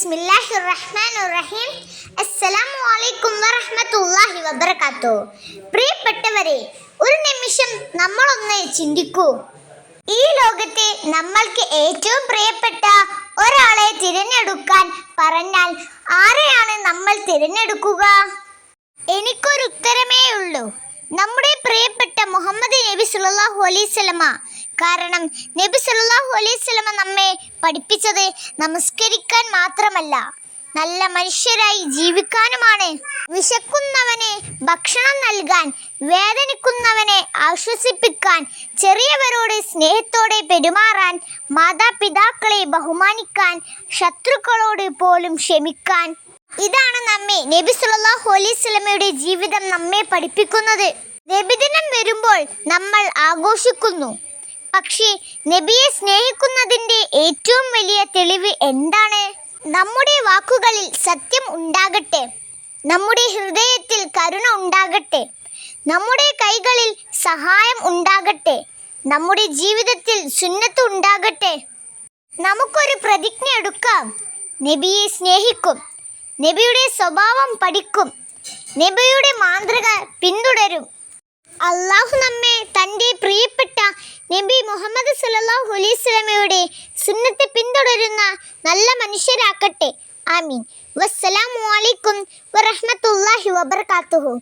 ബിസ്മില്ലാഹിർറഹ്മാനിർറഹീം. അസ്സലാമു അലൈക്കും വറഹ്മത്തുള്ളാഹി വബറകാതുഹു. പ്രിയപ്പെട്ടവരെ, ഒരു നിമിഷം നമ്മളൊന്ന് ചിന്തിക്കൂ. ഈ ലോകത്തെ നമ്മൾക്ക് ഏറ്റവും പ്രിയപ്പെട്ട ഒരാളെ തിരഞ്ഞെടുക്കാൻ പറഞ്ഞാൽ ആരെയാണ് നമ്മൾ തിരഞ്ഞെടുക്കുക? എനിക്കൊരു ഉത്തരമേ ഉള്ളൂ, നമ്മുടെ പ്രിയപ്പെട്ട മുഹമ്മദ് നബി സല്ലല്ലാഹു അലൈഹി വസല്ലമ. കാരണം നബി സല്ലല്ലാഹു അലൈഹി വസല്ലമ നമ്മെ പഠിപ്പിച്ചത് നമസ്കരിക്കാൻ മാത്രമല്ല, നല്ല മനുഷ്യരായി ജീവിക്കാനുമാണ്. വിശക്കുന്നവന് ഭക്ഷണം നൽകാൻ, വേദനിക്കുന്നവനെ ആശ്വസിപ്പിക്കാൻ, ചെറിയവരോട് സ്നേഹത്തോടെ പെരുമാറാൻ, മാതാപിതാക്കളെ ബഹുമാനിക്കാൻ, ശത്രുക്കളോട് പോലും ക്ഷമിക്കാൻ. ഇതാണ് നമ്മെ നബി സല്ലല്ലാഹു അലൈഹി വസല്ലമയുടെ ജീവിതം നമ്മെ പഠിപ്പിക്കുന്നത്. നബിദിനം വരുമ്പോൾ നമ്മൾ ആഘോഷിക്കുന്നു. പക്ഷേ നബിയെ സ്നേഹിക്കുന്നതിൻ്റെ ഏറ്റവും വലിയ തെളിവ് എന്താണ്? നമ്മുടെ വാക്കുകളിൽ സത്യം ഉണ്ടാകട്ടെ, നമ്മുടെ ഹൃദയത്തിൽ കരുണ ഉണ്ടാകട്ടെ, നമ്മുടെ കൈകളിൽ സഹായം ഉണ്ടാകട്ടെ, നമ്മുടെ ജീവിതത്തിൽ സുന്നത്ത് ഉണ്ടാകട്ടെ. നമുക്കൊരു പ്രതിജ്ഞ എടുക്കാം: നബിയെ സ്നേഹിക്കും, നബിയുടെ സ്വഭാവം പഠിക്കും, നബിയുടെ മാതൃക പിന്തുടരും. അള്ളാഹു നമ്മെ തൻ്റെ പ്രിയപ്പെട്ട നബി മുഹമ്മദ് സല്ലല്ലാഹു അലൈഹി വസല്ലമയുടെ സുന്നത്ത് പിന്തുടരുന്ന നല്ല മനുഷ്യരാക്കട്ടെ. ആമീൻ. വസ്സലാമു അലൈക്കും വറഹ്മത്തുള്ളാഹി വബറകാതുഹു.